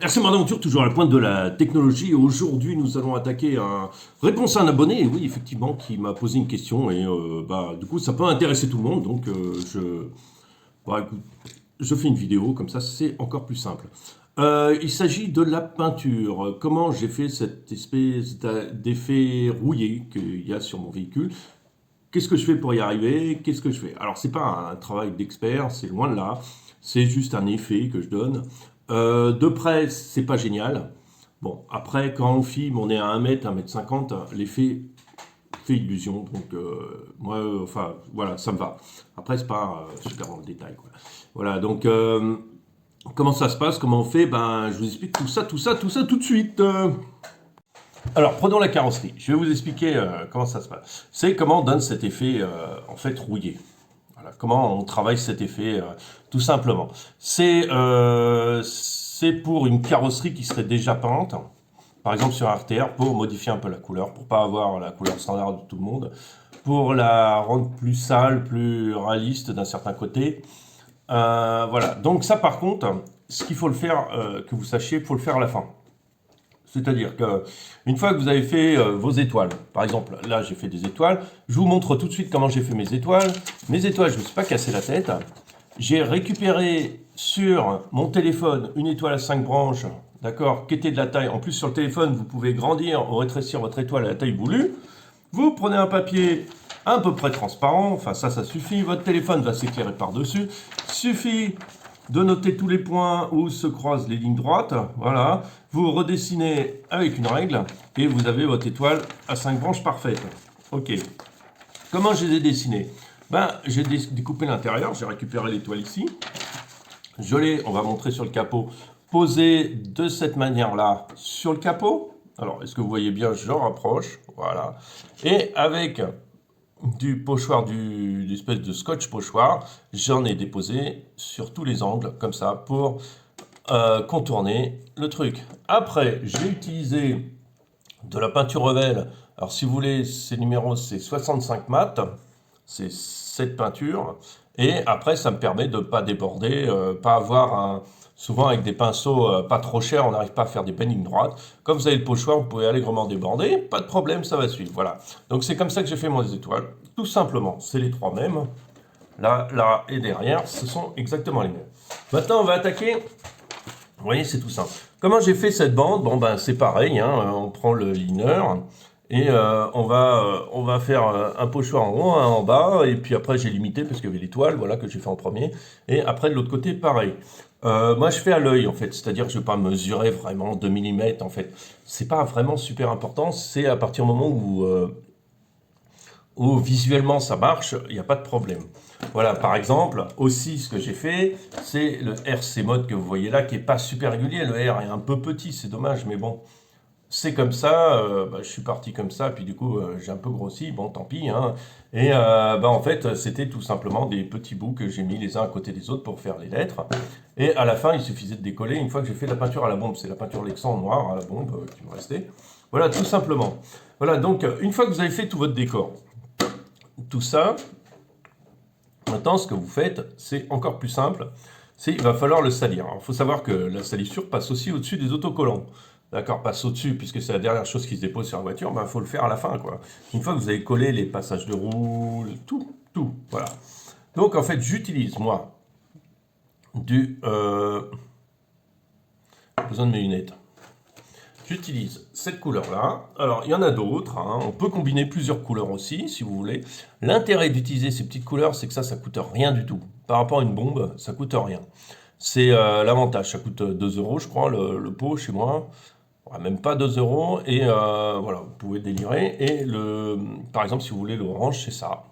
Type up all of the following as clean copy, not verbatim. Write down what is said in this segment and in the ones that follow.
RC Aventure, toujours à la pointe de la technologie. Aujourd'hui, nous allons attaquer un réponse à un abonné, et oui, effectivement, qui m'a posé une question. Et du coup, ça peut intéresser tout le monde. Donc, écoute, je fais une vidéo, comme ça, c'est encore plus simple. Il s'agit de la peinture. Comment j'ai fait cette espèce d'effet rouillé qu'il y a sur mon véhicule? Qu'est-ce que je fais pour y arriver? Qu'est-ce que je fais? Alors, c'est pas un travail d'expert, c'est loin de là. C'est juste un effet que je donne. De près, c'est pas génial. Bon, après, quand on filme, on est à 1 mètre, 1 m 50, l'effet fait illusion. Donc, moi, enfin, voilà, ça me va. Après, c'est pas super dans le détail, quoi. Voilà, donc, comment ça se passe? Comment on fait? Ben, je vous explique tout ça tout de suite. Alors, prenons la carrosserie. Je vais vous expliquer comment ça se passe. C'est comment on donne cet effet, en fait, rouillé. Voilà, comment on travaille cet effet, tout simplement. C'est pour une carrosserie qui serait déjà peinte, par exemple sur un RTR, pour modifier un peu la couleur, pour pas avoir la couleur standard de tout le monde, pour la rendre plus sale, plus réaliste d'un certain côté. Voilà, donc ça par contre, ce qu'il faut le faire, que vous sachiez, il faut le faire à la fin. C'est-à-dire que une fois que vous avez fait vos étoiles, par exemple, là j'ai fait des étoiles, je vous montre tout de suite comment j'ai fait mes étoiles. Mes étoiles, je ne me suis pas cassé la tête. J'ai récupéré sur mon téléphone une étoile à 5 branches, d'accord, qui était de la taille. En plus, sur le téléphone, vous pouvez grandir ou rétrécir votre étoile à la taille voulue. Vous prenez un papier à peu près transparent, enfin ça suffit. Votre téléphone va s'éclairer par-dessus. Suffit de noter tous les points où se croisent les lignes droites. Voilà. Vous redessinez avec une règle et vous avez votre étoile à 5 branches parfaite. Ok. Comment je les ai dessinées? J'ai découpé l'intérieur, j'ai récupéré l'étoile ici. Je l'ai, on va montrer sur le capot, posé de cette manière-là sur le capot. Alors, est-ce que vous voyez bien? Je rapproche. Voilà. Et avec du pochoir, l'espèce de scotch pochoir, j'en ai déposé sur tous les angles, comme ça, pour contourner le truc. Après, j'ai utilisé de la peinture Revel. Alors, si vous voulez, ces numéros, c'est 65 mat. C'est cette peinture. Et après, ça me permet de ne pas déborder, pas avoir un... Souvent, avec des pinceaux pas trop chers, on n'arrive pas à faire des belles lignes droites. Comme vous avez le pochoir, vous pouvez allègrement déborder. Pas de problème, ça va suivre. Voilà. Donc, c'est comme ça que j'ai fait mon étoiles. Tout simplement, c'est les trois mêmes. Là et derrière, ce sont exactement les mêmes. Maintenant, on va attaquer. Vous voyez, c'est tout simple. Comment j'ai fait cette bande? Bon, c'est pareil. Hein, on prend le liner. Et on va faire un pochoir en haut, un en bas, et puis après j'ai limité parce qu'il y avait l'étoile, voilà, que j'ai fait en premier. Et après de l'autre côté, pareil. Moi je fais à l'œil en fait, c'est-à-dire que je ne vais pas mesurer vraiment 2 mm en fait. C'est pas vraiment super important, c'est à partir du moment où visuellement ça marche, il n'y a pas de problème. Voilà, par exemple, aussi ce que j'ai fait, c'est le RC mode que vous voyez là, qui n'est pas super régulier. Le R est un peu petit, c'est dommage, mais bon. C'est comme ça, je suis parti comme ça, puis du coup j'ai un peu grossi, bon tant pis. Hein. Et en fait c'était tout simplement des petits bouts que j'ai mis les uns à côté des autres pour faire les lettres. Et à la fin il suffisait de décoller une fois que j'ai fait la peinture à la bombe, c'est la peinture Lexan en noir à la bombe qui me restait. Voilà tout simplement. Voilà donc une fois que vous avez fait tout votre décor, tout ça, maintenant ce que vous faites c'est encore plus simple, c'est il va falloir le salir. Il faut savoir que la salissure passe aussi au-dessus des autocollants. D'accord, passe au-dessus, puisque c'est la dernière chose qui se dépose sur la voiture, il faut le faire à la fin, quoi. Une fois que vous avez collé les passages de roue, tout, voilà. Donc, en fait, j'utilise, moi, besoin de mes lunettes. J'utilise cette couleur-là. Alors, il y en a d'autres, hein. On peut combiner plusieurs couleurs aussi, si vous voulez. L'intérêt d'utiliser ces petites couleurs, c'est que ça coûte rien du tout. Par rapport à une bombe, ça coûte rien. C'est l'avantage, ça coûte 2 euros, je crois, le pot chez moi. Même pas 2 euros, et voilà, vous pouvez délirer. Et par exemple, si vous voulez l'orange, c'est ça.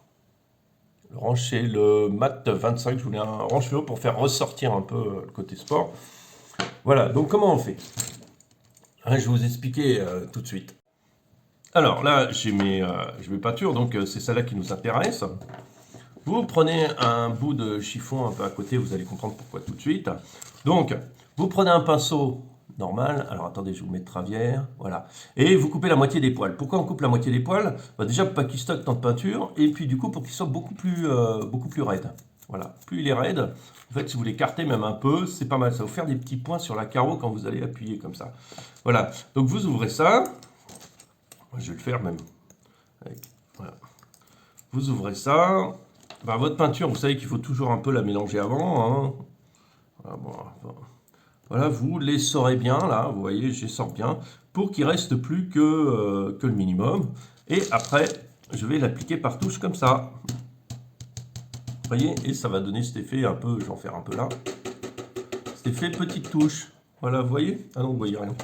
L'orange, c'est le mat 25. Je voulais un orange fluo pour faire ressortir un peu le côté sport. Voilà, donc comment on fait? Je vais vous expliquer tout de suite. Alors là, j'ai mes peintures, donc c'est celle-là qui nous intéresse. Vous prenez un bout de chiffon un peu à côté, vous allez comprendre pourquoi tout de suite. Donc, vous prenez un pinceau normal. Alors attendez, je vous mets de travers. Voilà. Et vous coupez la moitié des poils. Pourquoi on coupe la moitié des poils? Déjà pour pas qu'ils stockent tant de peinture. Et puis du coup pour qu'ils soient beaucoup plus raides. Voilà, plus il est raide, en fait, si vous l'écartez même un peu, c'est pas mal. Ça va vous faire des petits points sur la carreau quand vous allez appuyer comme ça. Voilà, donc vous ouvrez ça. Je vais le faire même. Voilà. Vous ouvrez ça. Ben, votre peinture, vous savez qu'il faut toujours un peu la mélanger avant. Hein. Voilà, bon. Voilà, vous l'essorez bien, là, vous voyez, j'essore bien, pour qu'il reste plus que le minimum. Et après, je vais l'appliquer par touche comme ça. Vous voyez, et ça va donner cet effet un peu, je vais en faire un peu là. Cet effet petite touche. Voilà, vous voyez? Ah non, vous voyez rien.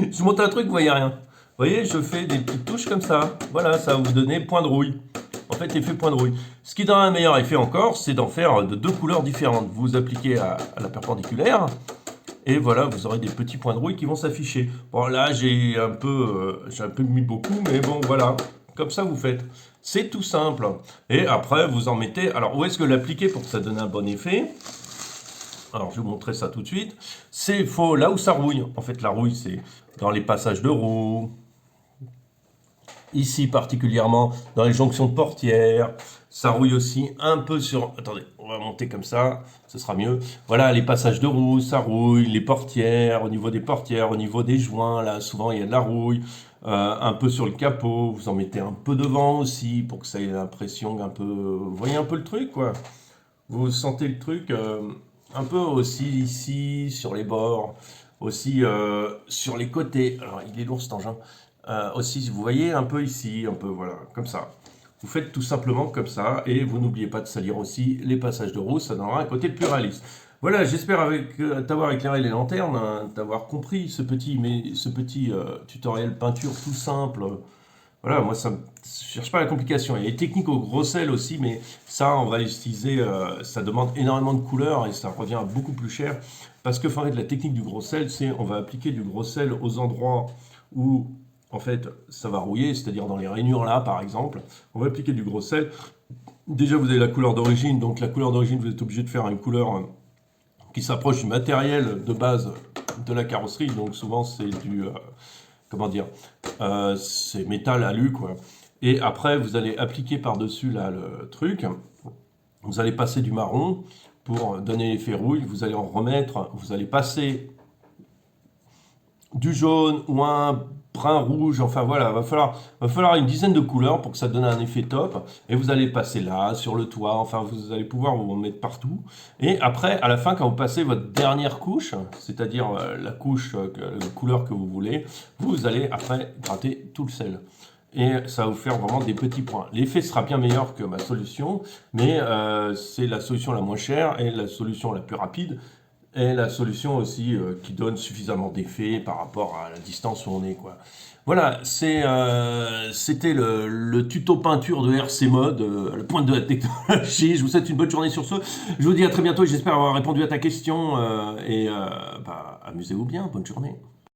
Je monte un truc, vous voyez rien. Vous voyez, je fais des petites touches comme ça. Voilà, ça va vous donner point de rouille. En fait, effet point de rouille. Ce qui donne un meilleur effet encore, c'est d'en faire de 2 couleurs différentes. Vous appliquez à la perpendiculaire, et voilà, vous aurez des petits points de rouille qui vont s'afficher. Bon, là, j'ai un peu mis beaucoup, mais bon, voilà. Comme ça, vous faites. C'est tout simple. Et après, vous en mettez... Alors, où est-ce que l'appliquer pour que ça donne un bon effet? Alors, je vais vous montrer ça tout de suite. C'est faux là où ça rouille. En fait, la rouille, c'est dans les passages de roue. Ici, particulièrement, dans les jonctions de portières. Ça rouille aussi un peu sur... Attendez, on va monter comme ça, ce sera mieux. Voilà, les passages de roue, ça rouille. Les portières, au niveau des portières, au niveau des joints, là, souvent, il y a de la rouille. Un peu sur le capot, vous en mettez un peu devant aussi, pour que ça ait l'impression un peu... Vous voyez un peu le truc, quoi. Vous sentez le truc... un peu aussi ici, sur les bords, aussi sur les côtés. Alors, il est lourd cet engin. Aussi, vous voyez, un peu ici, un peu, voilà, comme ça. Vous faites tout simplement comme ça, et vous n'oubliez pas de salir aussi les passages de roue, ça donnera un côté plus réaliste. Voilà, j'espère t'avoir éclairé les lanternes, hein, t'avoir compris ce petit tutoriel peinture tout simple. Voilà, moi, je cherche pas la complication. Il y a les techniques au gros sel aussi, mais ça, on va les utiliser. Ça demande énormément de couleurs et ça revient beaucoup plus cher. Parce que, en fait, la technique du gros sel, c'est on va appliquer du gros sel aux endroits où, en fait, ça va rouiller, c'est-à-dire dans les rainures là, par exemple. On va appliquer du gros sel. Déjà, vous avez la couleur d'origine. Donc, la couleur d'origine, vous êtes obligé de faire une couleur qui s'approche du matériel de base de la carrosserie. Donc, souvent, c'est du... comment dire, c'est métal alu, quoi. Et après, vous allez appliquer par-dessus là le truc. Vous allez passer du marron pour donner l'effet rouille. Vous allez en remettre, vous allez passer du jaune ou un brun rouge. Enfin voilà, va falloir une dizaine de couleurs pour que ça donne un effet top. Et vous allez passer là, sur le toit. Enfin, vous allez pouvoir vous en mettre partout. Et après, à la fin, quand vous passez votre dernière couche, c'est-à-dire la couche, la couleur que vous voulez, vous allez après gratter tout le sel. Et ça va vous faire vraiment des petits points. L'effet sera bien meilleur que ma solution, mais c'est la solution la moins chère et la solution la plus rapide. Et la solution aussi qui donne suffisamment d'effet par rapport à la distance où on est, quoi. Voilà, c'était le tuto peinture de RC Mode, le point de la technologie. Je vous souhaite une bonne journée sur ce. Je vous dis à très bientôt et j'espère avoir répondu à ta question. Amusez-vous bien, bonne journée.